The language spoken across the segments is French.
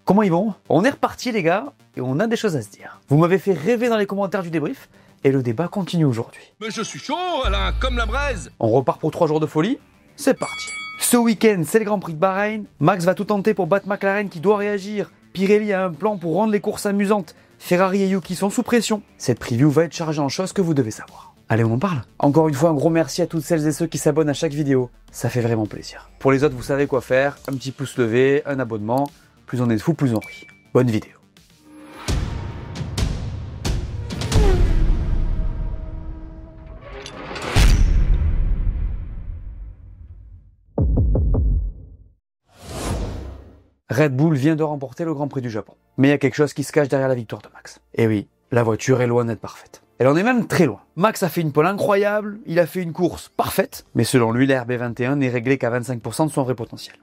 Comment ils vont? On est reparti les gars, et on a des choses à se dire. Vous m'avez fait rêver dans les commentaires du débrief, et le débat continue aujourd'hui. Mais je suis chaud, Alain, comme la braise. On repart pour 3 jours de folie? C'est parti. Ce week-end, c'est le Grand Prix de Bahreïn. Max va tout tenter pour battre McLaren qui doit réagir. Pirelli a un plan pour rendre les courses amusantes. Ferrari et Yuki sont sous pression. Cette preview va être chargée en choses que vous devez savoir. Allez, on en parle. Encore une fois, un gros merci à toutes celles et ceux qui s'abonnent à chaque vidéo. Ça fait vraiment plaisir. Pour les autres, vous savez quoi faire. Un petit pouce levé, un abonnement. Plus on est de fous, plus on rit. Bonne vidéo. Red Bull vient de remporter le Grand Prix du Japon. Mais il y a quelque chose qui se cache derrière la victoire de Max. Et oui, la voiture est loin d'être parfaite. Elle en est même très loin. Max a fait une pole incroyable, il a fait une course parfaite, mais selon lui, la RB21 n'est réglée qu'à 25% de son vrai potentiel.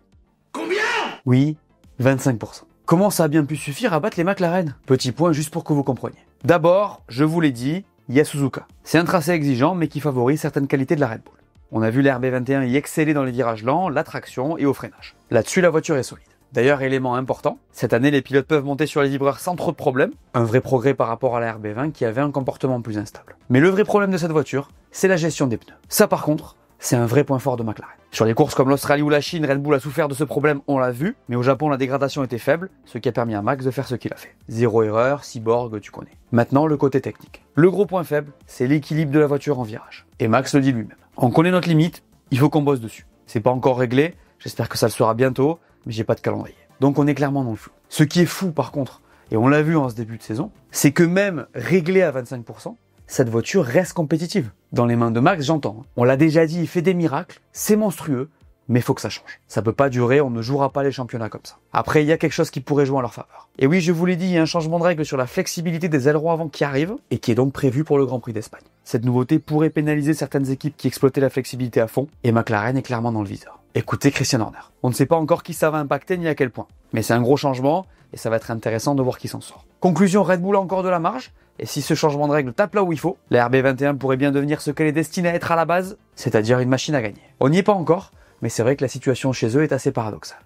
Combien? Oui, 25%. Comment ça a bien pu suffire à battre les McLaren? Petit point juste pour que vous compreniez. D'abord, je vous l'ai dit, il y a Suzuka. C'est un tracé exigeant, mais qui favorise certaines qualités de la Red Bull. On a vu la RB21 y exceller dans les virages lents, la traction et au freinage. Là-dessus, la voiture est solide. D'ailleurs, élément important, cette année les pilotes peuvent monter sur les vibreurs sans trop de problèmes, un vrai progrès par rapport à la RB20 qui avait un comportement plus instable. Mais le vrai problème de cette voiture, c'est la gestion des pneus. Ça par contre, c'est un vrai point fort de McLaren. Sur les courses comme l'Australie ou la Chine, Red Bull a souffert de ce problème, on l'a vu, mais au Japon la dégradation était faible, ce qui a permis à Max de faire ce qu'il a fait. Zéro erreur, cyborg, tu connais. Maintenant, le côté technique. Le gros point faible, c'est l'équilibre de la voiture en virage. Et Max le dit lui-même. On connaît notre limite, il faut qu'on bosse dessus. C'est pas encore réglé, j'espère que ça le sera bientôt, mais j'ai pas de calendrier. Donc on est clairement dans le flou. Ce qui est fou par contre, et on l'a vu en ce début de saison, c'est que même réglé à 25%, cette voiture reste compétitive. Dans les mains de Max, j'entends. On l'a déjà dit, il fait des miracles, c'est monstrueux, mais faut que ça change. Ça peut pas durer, on ne jouera pas les championnats comme ça. Après, il y a quelque chose qui pourrait jouer en leur faveur. Et oui, je vous l'ai dit, il y a un changement de règle sur la flexibilité des ailerons avant qui arrive, et qui est donc prévu pour le Grand Prix d'Espagne. Cette nouveauté pourrait pénaliser certaines équipes qui exploitaient la flexibilité à fond, et McLaren est clairement dans le viseur. Écoutez Christian Horner. On ne sait pas encore qui ça va impacter ni à quel point. Mais c'est un gros changement et ça va être intéressant de voir qui s'en sort. Conclusion, Red Bull a encore de la marge. Et si ce changement de règle tape là où il faut, la RB21 pourrait bien devenir ce qu'elle est destinée à être à la base, c'est-à-dire une machine à gagner. On n'y est pas encore, mais c'est vrai que la situation chez eux est assez paradoxale.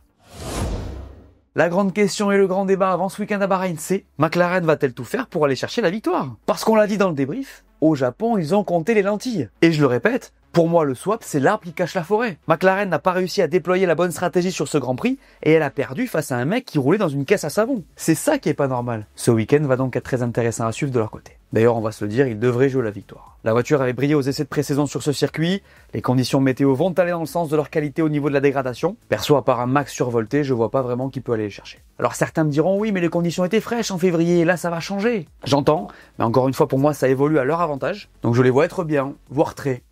La grande question et le grand débat avant ce week-end à Bahreïn, c'est McLaren va-t-elle tout faire pour aller chercher la victoire? Parce qu'on l'a dit dans le débrief, au Japon, ils ont compté les lentilles. Et je le répète, pour moi, le swap, c'est l'arbre qui cache la forêt. McLaren n'a pas réussi à déployer la bonne stratégie sur ce Grand Prix et elle a perdu face à un mec qui roulait dans une caisse à savon. C'est ça qui est pas normal. Ce week-end va donc être très intéressant à suivre de leur côté. D'ailleurs, on va se le dire, ils devraient jouer la victoire. La voiture avait brillé aux essais de pré-saison sur ce circuit, les conditions météo vont aller dans le sens de leur qualité au niveau de la dégradation. Perso, à part un Max survolté, je vois pas vraiment qui peut aller les chercher. Alors certains me diront, oui, mais les conditions étaient fraîches en février, là ça va changer. J'entends, mais encore une fois, pour moi, ça évolue à leur avantage. Donc je les vois être bien, voire très.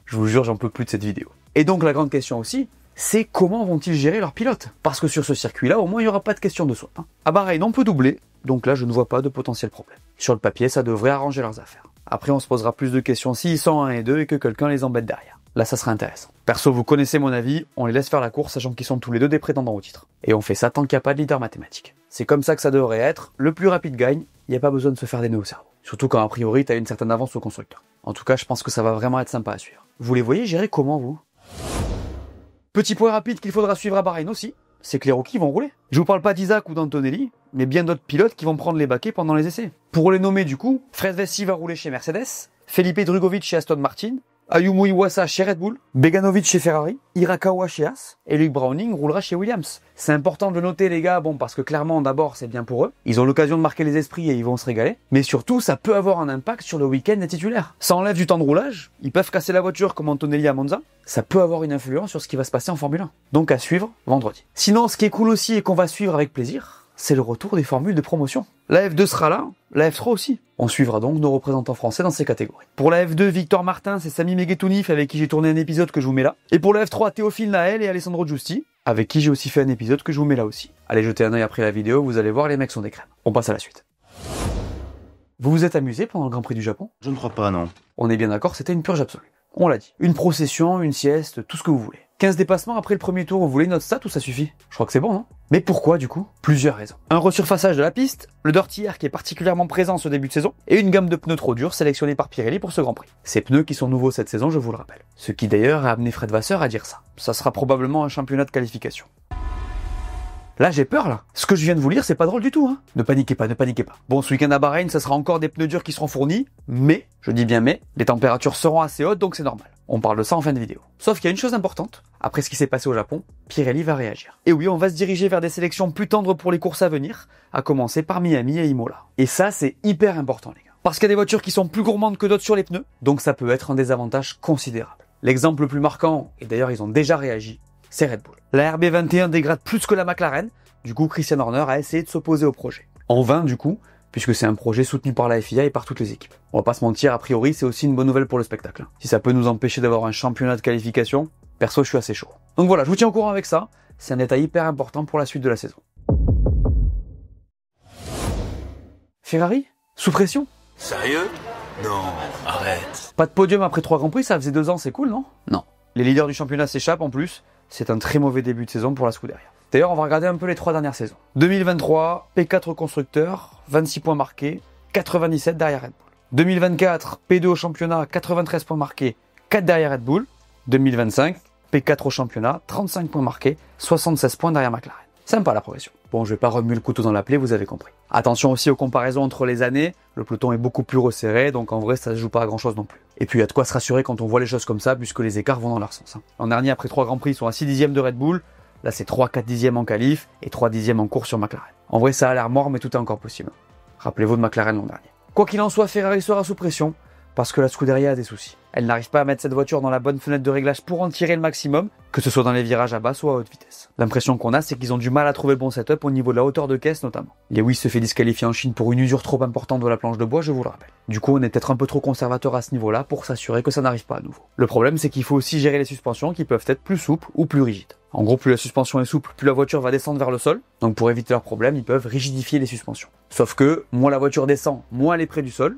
Je vous jure, j'en peux plus de cette vidéo. Et donc la grande question aussi, c'est comment vont-ils gérer leurs pilotes? Parce que sur ce circuit-là, au moins, il n'y aura pas de question de swap. À Bahreïn, on peut doubler, donc là, je ne vois pas de potentiel problème. Sur le papier, ça devrait arranger leurs affaires. Après, on se posera plus de questions s'ils sont 1 et 2 et que quelqu'un les embête derrière. Là, ça sera intéressant. Perso, vous connaissez mon avis, on les laisse faire la course, sachant qu'ils sont tous les deux des prétendants au titre. Et on fait ça tant qu'il n'y a pas de leader mathématique. C'est comme ça que ça devrait être, le plus rapide gagne, il n'y a pas besoin de se faire des nœuds au cerveau. Surtout quand a priori, tu as une certaine avance au constructeur. En tout cas, je pense que ça va vraiment être sympa à suivre. Vous les voyez gérer comment, vous? Petit point rapide qu'il faudra suivre à Bahreïn aussi, c'est que les rookies vont rouler. Je vous parle pas d'Isaac ou d'Antonelli, mais bien d'autres pilotes qui vont prendre les baquets pendant les essais. Pour les nommer du coup, Fred Vessi va rouler chez Mercedes, Felipe Drugovich chez Aston Martin, Ayumu Iwasa chez Red Bull, Beganovic chez Ferrari, Hirakawa chez Haas, et Luke Browning roulera chez Williams. C'est important de le noter les gars, bon parce que clairement d'abord c'est bien pour eux, ils ont l'occasion de marquer les esprits et ils vont se régaler, mais surtout ça peut avoir un impact sur le week-end des titulaires. Ça enlève du temps de roulage, ils peuvent casser la voiture comme Antonelli à Monza, ça peut avoir une influence sur ce qui va se passer en Formule 1. Donc à suivre vendredi. Sinon ce qui est cool aussi et qu'on va suivre avec plaisir, c'est le retour des formules de promotion. La F2 sera là, la F3 aussi. On suivra donc nos représentants français dans ces catégories. Pour la F2, Victor Martin, c'est Sami Meghetounif avec qui j'ai tourné un épisode que je vous mets là. Et pour la F3, Théophile Naël et Alessandro Giusti, avec qui j'ai aussi fait un épisode que je vous mets là aussi. Allez jeter un œil après la vidéo, vous allez voir, les mecs sont des crèmes. On passe à la suite. Vous vous êtes amusé pendant le Grand Prix du Japon? Je ne crois pas, non. On est bien d'accord, c'était une purge absolue. On l'a dit. Une procession, une sieste, tout ce que vous voulez. 15 dépassements après le premier tour, vous voulez notre stat ou ça suffit? Je crois que c'est bon, non? Mais pourquoi du coup? Plusieurs raisons. Un resurfaçage de la piste, le Dirty Air qui est particulièrement présent ce début de saison, et une gamme de pneus trop durs sélectionnés par Pirelli pour ce Grand Prix. Ces pneus qui sont nouveaux cette saison, je vous le rappelle. Ce qui d'ailleurs a amené Fred Vasseur à dire ça. Ça sera probablement un championnat de qualification. Là, j'ai peur, là. Ce que je viens de vous lire, c'est pas drôle du tout, hein. Ne paniquez pas, ne paniquez pas. Bon, ce week-end à Bahreïn, ça sera encore des pneus durs qui seront fournis, mais, je dis bien mais, les températures seront assez hautes, donc c'est normal. On parle de ça en fin de vidéo. Sauf qu'il y a une chose importante. Après ce qui s'est passé au Japon, Pirelli va réagir. Et oui, on va se diriger vers des sélections plus tendres pour les courses à venir, à commencer par Miami et Imola. Et ça, c'est hyper important, les gars. Parce qu'il y a des voitures qui sont plus gourmandes que d'autres sur les pneus, donc ça peut être un désavantage considérable. L'exemple le plus marquant, et d'ailleurs ils ont déjà réagi, c'est Red Bull. La RB21 dégrade plus que la McLaren, du coup Christian Horner a essayé de s'opposer au projet. En vain du coup, puisque c'est un projet soutenu par la FIA et par toutes les équipes. On va pas se mentir, a priori c'est aussi une bonne nouvelle pour le spectacle. Si ça peut nous empêcher d'avoir un championnat de qualification, perso je suis assez chaud. Donc voilà, je vous tiens au courant avec ça, c'est un détail hyper important pour la suite de la saison. Ferrari ? Sous pression ? Sérieux? Non, arrête. Pas de podium après 3 Grands Prix, ça faisait 2 ans, c'est cool, non? Non. Les leaders du championnat s'échappent en plus, c'est un très mauvais début de saison pour la Scuderia. D'ailleurs, on va regarder un peu les 3 dernières saisons. 2023, P4 constructeur, 26 points marqués, 97 derrière Red Bull. 2024, P2 au championnat, 93 points marqués, 4 derrière Red Bull. 2025, P4 au championnat, 35 points marqués, 76 points derrière McLaren. Sympa la progression. Bon, je vais pas remuer le couteau dans la plaie, vous avez compris. Attention aussi aux comparaisons entre les années, le peloton est beaucoup plus resserré, donc en vrai ça se joue pas à grand chose non plus. Et puis il y a de quoi se rassurer quand on voit les choses comme ça, puisque les écarts vont dans leur sens. L'an dernier, après 3 Grands Prix, ils sont à 6 dixièmes de Red Bull, là c'est 3-4 dixièmes en qualif, et 3 dixièmes en course sur McLaren. En vrai ça a l'air mort, mais tout est encore possible. Rappelez-vous de McLaren l'an dernier. Quoi qu'il en soit, Ferrari sera sous pression, parce que la Scuderia a des soucis. Elle n'arrive pas à mettre cette voiture dans la bonne fenêtre de réglage pour en tirer le maximum, que ce soit dans les virages à basse ou à haute vitesse. L'impression qu'on a, c'est qu'ils ont du mal à trouver le bon setup au niveau de la hauteur de caisse notamment. Lewis se fait disqualifier en Chine pour une usure trop importante de la planche de bois, je vous le rappelle. Du coup, on est peut-être un peu trop conservateur à ce niveau-là pour s'assurer que ça n'arrive pas à nouveau. Le problème, c'est qu'il faut aussi gérer les suspensions qui peuvent être plus souples ou plus rigides. En gros, plus la suspension est souple, plus la voiture va descendre vers le sol. Donc pour éviter leurs problèmes, ils peuvent rigidifier les suspensions. Sauf que, moins la voiture descend, moins elle est près du sol.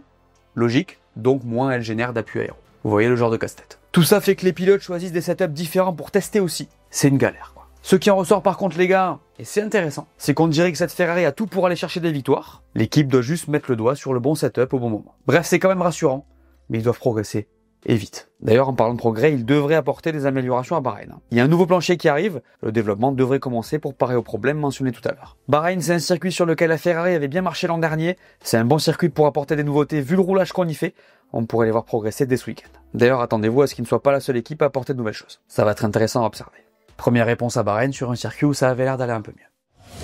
Logique, donc moins elle génère d'appui aéro. Vous voyez le genre de casse-tête. Tout ça fait que les pilotes choisissent des setups différents pour tester aussi. C'est une galère, quoi. Ce qui en ressort par contre, les gars, et c'est intéressant, c'est qu'on dirait que cette Ferrari a tout pour aller chercher des victoires. L'équipe doit juste mettre le doigt sur le bon setup au bon moment. Bref, c'est quand même rassurant, mais ils doivent progresser. Et vite. D'ailleurs, en parlant de progrès, ils devraient apporter des améliorations à Bahreïn. Il y a un nouveau plancher qui arrive, le développement devrait commencer pour parer aux problèmes mentionnés tout à l'heure. Bahreïn, c'est un circuit sur lequel la Ferrari avait bien marché l'an dernier, c'est un bon circuit pour apporter des nouveautés vu le roulage qu'on y fait, on pourrait les voir progresser dès ce week-end. D'ailleurs, attendez-vous à ce qu'ils ne soient pas la seule équipe à apporter de nouvelles choses. Ça va être intéressant à observer. Première réponse à Bahreïn sur un circuit où ça avait l'air d'aller un peu mieux.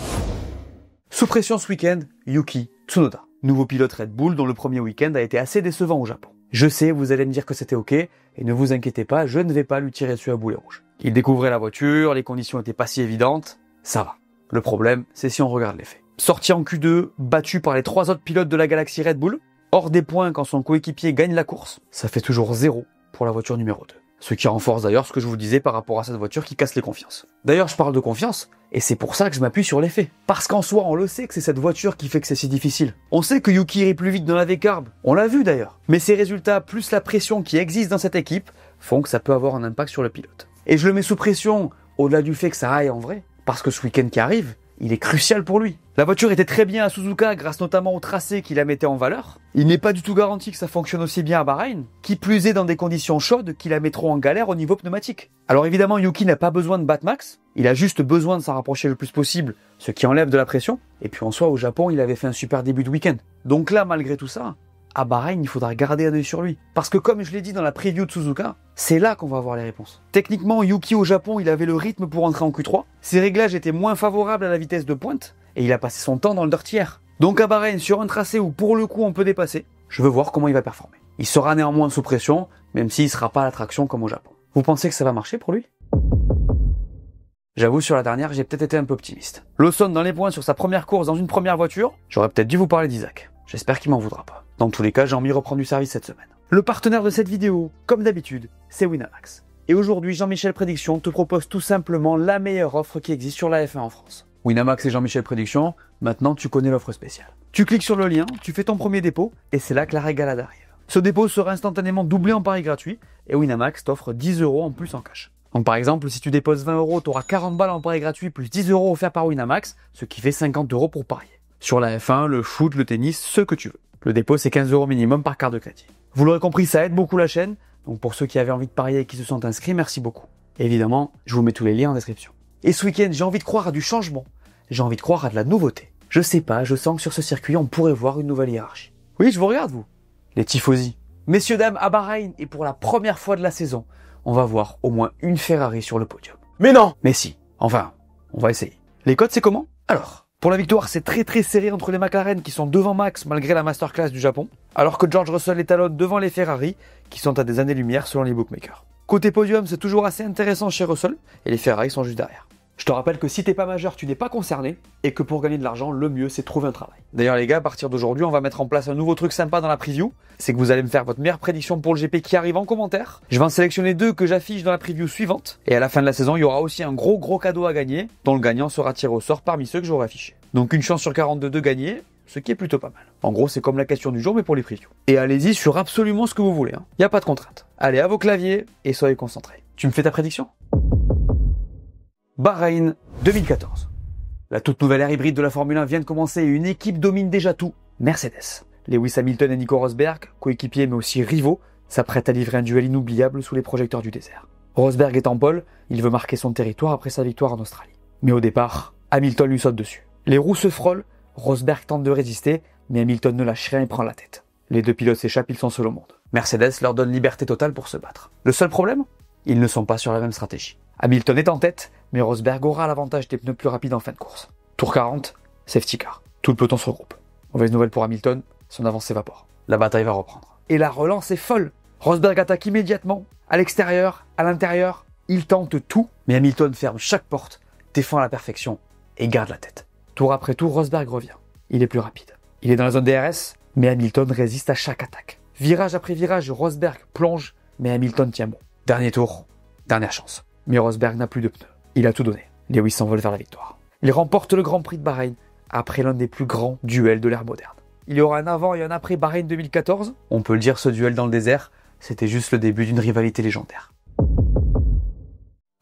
Sous pression ce week-end, Yuki Tsunoda. Nouveau pilote Red Bull dont le premier week-end a été assez décevant au Japon. Je sais, vous allez me dire que c'était ok, et ne vous inquiétez pas, je ne vais pas lui tirer dessus à boulet rouge. Il découvrait la voiture, les conditions étaient pas si évidentes, ça va. Le problème, c'est si on regarde les faits. Sorti en Q2, battu par les 3 autres pilotes de la galaxie Red Bull, hors des points quand son coéquipier gagne la course, ça fait toujours 0 pour la voiture numéro 2. Ce qui renforce d'ailleurs ce que je vous disais par rapport à cette voiture qui casse les confiances. D'ailleurs, je parle de confiance, et c'est pour ça que je m'appuie sur les faits. Parce qu'en soi, on le sait que c'est cette voiture qui fait que c'est si difficile. On sait que Yuki irait plus vite dans la V-Carb, on l'a vu d'ailleurs. Mais ces résultats, plus la pression qui existe dans cette équipe, font que ça peut avoir un impact sur le pilote. Et je le mets sous pression, au-delà du fait que ça aille en vrai, parce que ce week-end qui arrive, il est crucial pour lui. La voiture était très bien à Suzuka grâce notamment au tracé qui la mettait en valeur. Il n'est pas du tout garanti que ça fonctionne aussi bien à Bahreïn, qui plus est dans des conditions chaudes qui la mettront en galère au niveau pneumatique. Alors évidemment, Yuki n'a pas besoin de battre max, il a juste besoin de s'en rapprocher le plus possible, ce qui enlève de la pression. Et puis en soi, au Japon, il avait fait un super début de week-end. Donc là, malgré tout ça, à Bahreïn, il faudra garder un œil sur lui. Parce que comme je l'ai dit dans la preview de Suzuka, c'est là qu'on va avoir les réponses. Techniquement, Yuki au Japon, il avait le rythme pour entrer en Q3. Ses réglages étaient moins favorables à la vitesse de pointe. Et il a passé son temps dans le dirty air. Donc à Bahreïn, sur un tracé où pour le coup on peut dépasser, je veux voir comment il va performer. Il sera néanmoins sous pression, même s'il ne sera pas à l'attraction comme au Japon. Vous pensez que ça va marcher pour lui ? J'avoue, sur la dernière, j'ai peut-être été un peu optimiste. Lawson dans les points sur sa première course dans une première voiture, j'aurais peut-être dû vous parler d'Isaac. J'espère qu'il m'en voudra pas. Dans tous les cas, j'ai envie de reprendre du service cette semaine. Le partenaire de cette vidéo, comme d'habitude, c'est Winamax. Et aujourd'hui, Jean-Michel Prédiction te propose tout simplement la meilleure offre qui existe sur la F1 en France. Winamax et Jean-Michel Prédiction, maintenant tu connais l'offre spéciale. Tu cliques sur le lien, tu fais ton premier dépôt, et c'est là que la régalade arrive. Ce dépôt sera instantanément doublé en pari gratuit, et Winamax t'offre 10 € en plus en cash. Donc par exemple, si tu déposes 20 €, tu auras 40 balles en pari gratuit plus 10 € offerts par Winamax, ce qui fait 50 € pour parier. Sur la F1, le foot, le tennis, ce que tu veux. Le dépôt c'est 15 € minimum par carte de crédit. Vous l'aurez compris, ça aide beaucoup la chaîne, donc pour ceux qui avaient envie de parier et qui se sont inscrits, merci beaucoup. Évidemment, je vous mets tous les liens en description. Et ce week-end, j'ai envie de croire à du changement. j'ai envie de croire à de la nouveauté. Je sais pas, je sens que sur ce circuit, on pourrait voir une nouvelle hiérarchie. Oui, je vous regarde, vous. Les tifosi. Messieurs, dames, à Bahreïn, et pour la première fois de la saison, on va voir au moins une Ferrari sur le podium. Mais non! Mais si. Enfin, on va essayer. Les codes, c'est comment? Alors, pour la victoire, c'est très serré entre les McLaren qui sont devant Max malgré la masterclass du Japon, alors que George Russell étalonne devant les Ferrari qui sont à des années-lumière selon les bookmakers. Côté podium, c'est toujours assez intéressant chez Russell et les Ferrari sont juste derrière. Je te rappelle que si t'es pas majeur, tu n'es pas concerné et que pour gagner de l'argent, le mieux c'est de trouver un travail. D'ailleurs les gars, à partir d'aujourd'hui, on va mettre en place un nouveau truc sympa dans la preview. C'est que vous allez me faire votre meilleure prédiction pour le GP qui arrive en commentaire. Je vais en sélectionner 2 que j'affiche dans la preview suivante. Et à la fin de la saison, il y aura aussi un gros cadeau à gagner, dont le gagnant sera tiré au sort parmi ceux que j'aurai affichés. Donc une chance sur 42 de gagner, ce qui est plutôt pas mal. En gros, c'est comme la question du jour, mais pour les previews. Et allez-y sur absolument ce que vous voulez. Y a pas de contrainte. Allez à vos claviers et soyez concentrés. Tu me fais ta prédiction ? Bahreïn 2014. La toute nouvelle ère hybride de la Formule 1 vient de commencer et une équipe domine déjà tout. Mercedes. Lewis Hamilton et Nico Rosberg, coéquipiers mais aussi rivaux, s'apprêtent à livrer un duel inoubliable sous les projecteurs du désert. Rosberg est en pole, il veut marquer son territoire après sa victoire en Australie. Mais au départ, Hamilton lui saute dessus. Les roues se frôlent, Rosberg tente de résister, mais Hamilton ne lâche rien et prend la tête. Les 2 pilotes s'échappent, ils sont seuls au monde. Mercedes leur donne liberté totale pour se battre. Le seul problème ? Ils ne sont pas sur la même stratégie. Hamilton est en tête, mais Rosberg aura l'avantage des pneus plus rapides en fin de course. Tour 40, safety car. Tout le peloton se regroupe. Mauvaise nouvelle pour Hamilton, son avance s'évapore. La bataille va reprendre. Et la relance est folle. Rosberg attaque immédiatement, à l'extérieur, à l'intérieur. Il tente tout, mais Hamilton ferme chaque porte, défend à la perfection et garde la tête. Tour après tour, Rosberg revient. Il est plus rapide. Il est dans la zone DRS, mais Hamilton résiste à chaque attaque. Virage après virage, Rosberg plonge, mais Hamilton tient bon. Dernier tour, dernière chance. Mais Rosberg n'a plus de pneus. Il a tout donné. Lewis s'envole vers la victoire. Il remporte le Grand Prix de Bahreïn après l'un des plus grands duels de l'ère moderne. Il y aura un avant et un après Bahreïn 2014. On peut le dire, ce duel dans le désert, c'était juste le début d'une rivalité légendaire.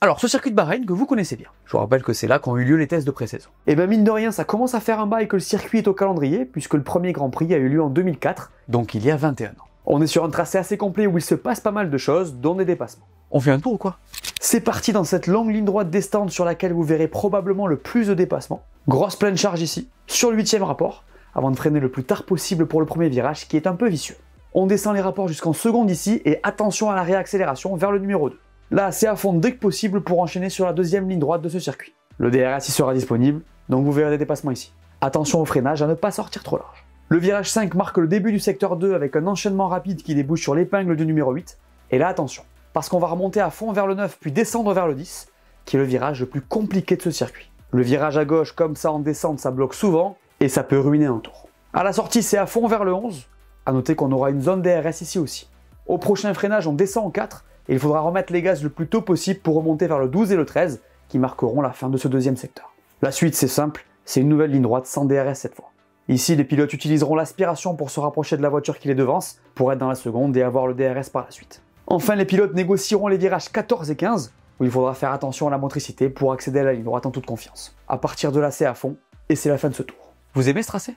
Alors, ce circuit de Bahreïn que vous connaissez bien. Je vous rappelle que c'est là qu'ont eu lieu les tests de pré-saison. Et ben mine de rien, ça commence à faire un bail que le circuit est au calendrier, puisque le premier Grand Prix a eu lieu en 2004, donc il y a 21 ans. On est sur un tracé assez complet où il se passe pas mal de choses, dont des dépassements. On fait un tour ou quoi? C'est parti dans cette longue ligne droite descendante sur laquelle vous verrez probablement le plus de dépassements. Grosse pleine charge ici, sur le 8e rapport, avant de freiner le plus tard possible pour le premier virage qui est un peu vicieux. On descend les rapports jusqu'en seconde ici et attention à la réaccélération vers le numéro 2. Là, c'est à fond dès que possible pour enchaîner sur la deuxième ligne droite de ce circuit. Le DRS y sera disponible, donc vous verrez des dépassements ici. Attention au freinage à ne pas sortir trop large. Le virage 5 marque le début du secteur 2 avec un enchaînement rapide qui débouche sur l'épingle du numéro 8. Et là, attention, parce qu'on va remonter à fond vers le 9 puis descendre vers le 10, qui est le virage le plus compliqué de ce circuit. Le virage à gauche comme ça en descente, ça bloque souvent et ça peut ruiner un tour. À la sortie, c'est à fond vers le 11. À noter qu'on aura une zone DRS ici aussi. Au prochain freinage, on descend en 4 et il faudra remettre les gaz le plus tôt possible pour remonter vers le 12 et le 13 qui marqueront la fin de ce deuxième secteur. La suite, c'est simple, c'est une nouvelle ligne droite sans DRS cette fois. Ici, les pilotes utiliseront l'aspiration pour se rapprocher de la voiture qui les devance, pour être dans la seconde et avoir le DRS par la suite. Enfin, les pilotes négocieront les virages 14 et 15, où il faudra faire attention à la motricité pour accéder à la ligne droite en toute confiance. À partir de là, c'est à fond, et c'est la fin de ce tour. Vous aimez ce tracé?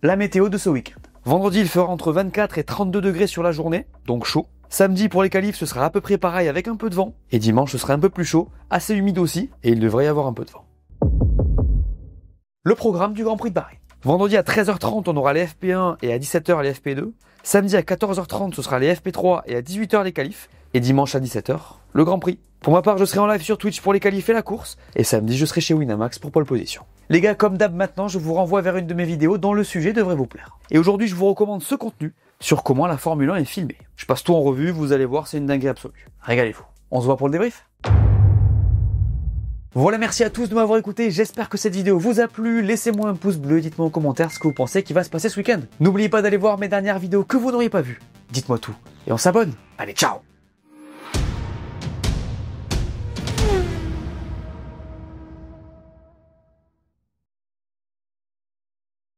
La météo de ce week-end. Vendredi, il fera entre 24 et 32 degrés sur la journée, donc chaud. Samedi, pour les qualifs, ce sera à peu près pareil avec un peu de vent. Et dimanche, ce sera un peu plus chaud, assez humide aussi, et il devrait y avoir un peu de vent. Le programme du Grand Prix de Bahreïn. Vendredi à 13h30, on aura les FP1 et à 17h les FP2. Samedi à 14h30, ce sera les FP3 et à 18h les qualifs. Et dimanche à 17h, le Grand Prix. Pour ma part, je serai en live sur Twitch pour les qualifs et la course. Et samedi, je serai chez Winamax pour pole position. Les gars, comme d'hab maintenant, je vous renvoie vers une de mes vidéos dont le sujet devrait vous plaire. Et aujourd'hui, je vous recommande ce contenu sur comment la Formule 1 est filmée. Je passe tout en revue, vous allez voir, c'est une dinguerie absolue. Régalez-vous. On se voit pour le débrief. Voilà, merci à tous de m'avoir écouté, j'espère que cette vidéo vous a plu, laissez-moi un pouce bleu, dites-moi en commentaire ce que vous pensez qui va se passer ce week-end. N'oubliez pas d'aller voir mes dernières vidéos que vous n'auriez pas vues, dites-moi tout, et on s'abonne. Allez, ciao!